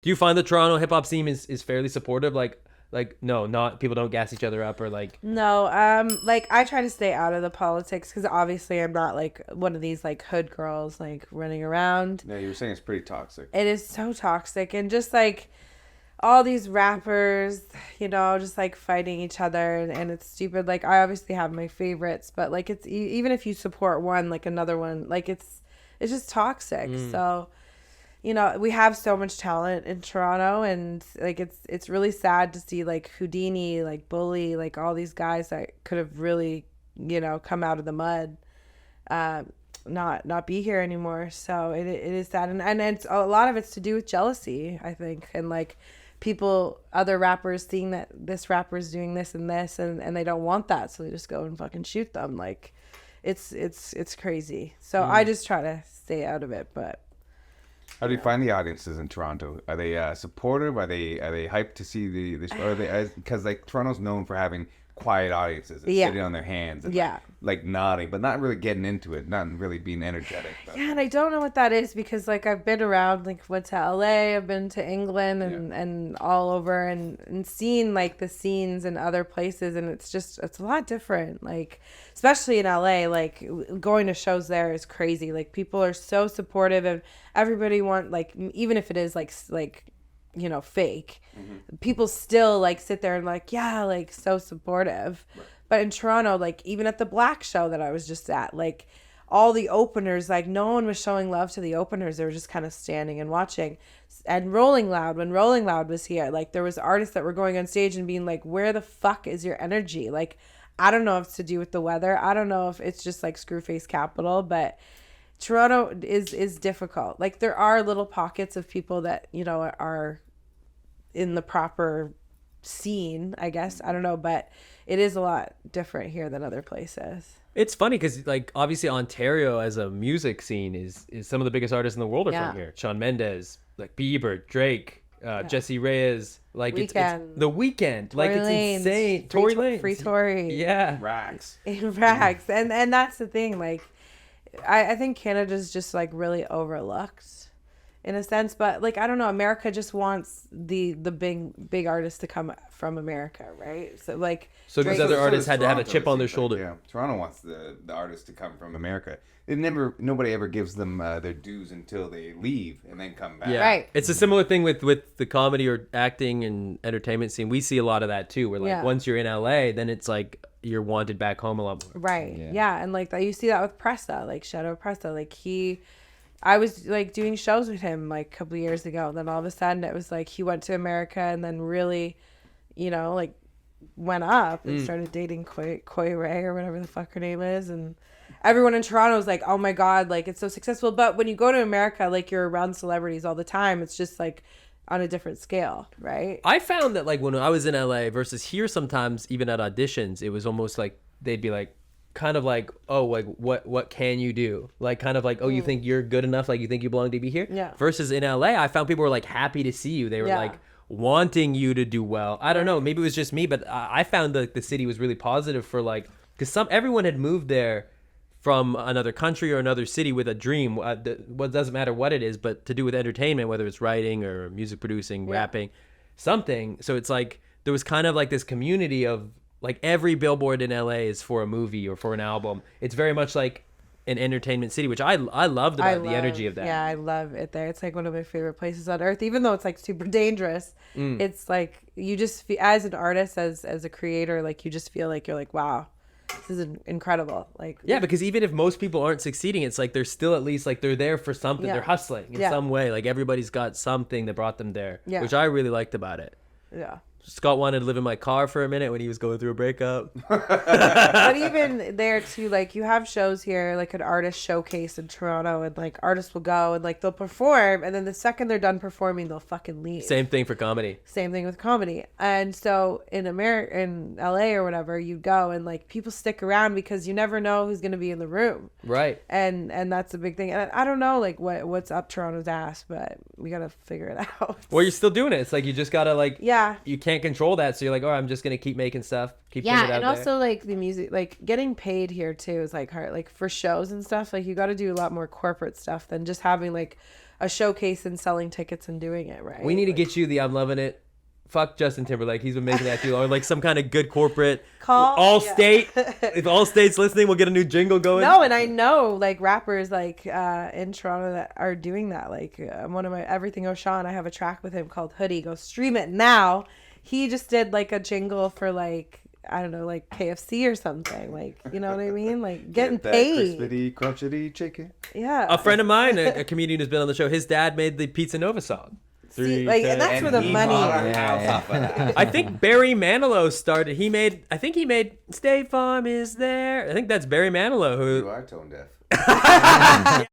Do you find the Toronto hip hop scene is fairly supportive? Like no, not people don't gas each other up or like. No, like I try to stay out of the politics because obviously I'm not like one of these like hood girls like running around. Yeah, you were saying it's pretty toxic. It is so toxic and just like all these rappers, just like fighting each other and it's stupid. Like I obviously have my favorites, but like it's even if you support one, like another one, like it's just toxic. So, we have so much talent in Toronto and like it's really sad to see like Houdini, like Bully, like all these guys that could have really, come out of the mud, not be here anymore. So it is sad and it's a lot of it's to do with jealousy, I think, and like other rappers seeing that this rapper is doing this and this and they don't want that, so they just go and fucking shoot them. Like it's crazy. So I just try to stay out of it. But how do you find the audiences in Toronto? Are they supportive? Are they hyped to see the show? Are they, because like Toronto's known for having quiet audiences and sitting on their hands and like nodding, but not really getting into it, not really being energetic. Yeah, and I don't know what that is because like I've been around, like went to LA, I've been to England and all over and seen like the scenes in other places, and it's a lot different. Like especially in LA, like going to shows there is crazy. Like people are so supportive and everybody like even if it is like fake, people still like sit there and like like so supportive. Right. But in Toronto, like even at the Black show that I was just at, like all the openers, like no one was showing love to the openers. They were just kind of standing and watching. And Rolling Loud, when Rolling Loud was here, like there was artists that were going on stage and being like, where the fuck is your energy? Like I don't know if it's to do with the weather, I don't know if it's just like Screwface Capital, but Toronto is difficult. Like there are little pockets of people that are in the proper scene, I guess. I don't know, but it is a lot different here than other places. It's funny because like obviously Ontario as a music scene is some of the biggest artists in the world are from here. Shawn Mendes, like Bieber, Drake, Jesse Reyes, like it's The Weeknd, like it's insane. Tory Lanez, Free Tory, Rags, Rags, and that's the thing. Like I think Canada's just like really overlooked in a sense, but like I don't know, America just wants the big artists to come from America, right? So like these other artists had to have a chip on their shoulder. Yeah, Toronto wants the artists to come from America. Nobody ever gives them their dues until they leave and then come back. Yeah, right. It's a similar thing with the comedy or acting and entertainment scene. We see a lot of that too. Where like once you're in LA, then it's like you're wanted back home a lot more. Right. Yeah, and like you see that with Pressa, like Shadow Pressa, like I was like doing shows with him like a couple of years ago. And then all of a sudden it was like he went to America and then really, like went up and started dating Koi Ray or whatever the fuck her name is. And everyone in Toronto was like, oh my God, like it's so successful. But when you go to America, like you're around celebrities all the time. It's just like on a different scale, right? I found that like when I was in LA versus here, sometimes even at auditions, it was almost like they'd be like, kind of like, oh, like what can you do? Like kind of like, oh, you think you're good enough? Like you think you belong to be here? Yeah. Versus in LA, I found people were like happy to see you. They were like wanting you to do well. I don't know. Maybe it was just me, but I found that the city was really positive for like, because everyone had moved there from another country or another city with a dream. What doesn't matter what it is, but to do with entertainment, whether it's writing or music producing, rapping, something. So it's like there was kind of like this community of like every billboard in LA is for a movie or for an album. It's very much like an entertainment city, which I loved about the energy of that. Yeah, I love it there. It's like one of my favorite places on earth, even though it's like super dangerous. It's like you just feel, as an artist, as a creator, like you just feel like you're like, wow, this is incredible. Like because even if most people aren't succeeding, it's like they're still at least like they're there for something. They're hustling in some way. Like everybody's got something that brought them there, which I really liked about it. Yeah. Scott wanted to live in my car for a minute when he was going through a breakup. But even there too, like you have shows here, like an artist showcase in Toronto, and like artists will go and like they'll perform, and then the second they're done performing, they'll fucking leave. Same thing for comedy. Same thing with comedy. And so in LA or whatever, you go and like people stick around because you never know who's gonna be in the room. Right. And that's a big thing. And I don't know like what's up Toronto's ass, but we gotta figure it out. Well, you're still doing it. It's like you just gotta like you can't control that, so you're like, oh, I'm just gonna keep making stuff, keep putting it out there. And also like the music, like getting paid here too is like hard. Like for shows and stuff, like you got to do a lot more corporate stuff than just having like a showcase and selling tickets and doing it, right? We need to get you the I'm Loving It. Fuck Justin Timberlake. He's been making that too. Or like some kind of good corporate call. Allstate. If Allstate's listening, we'll get a new jingle going. No, and I know like rappers like in Toronto that are doing that. Like one of my Everything O'Shawn, I have a track with him called Hoodie. Go stream it now. He just did like a jingle for like, I don't know, like KFC or something. Like, you know what I mean? Like getting paid. Crispity, crunchity chicken. Yeah. A friend of mine, a comedian who's been on the show, his dad made the Pizza Nova song. See, like, and that's where the money. I think Barry Manilow started. I think he made State Farm is there. I think that's Barry Manilow who. You are tone deaf.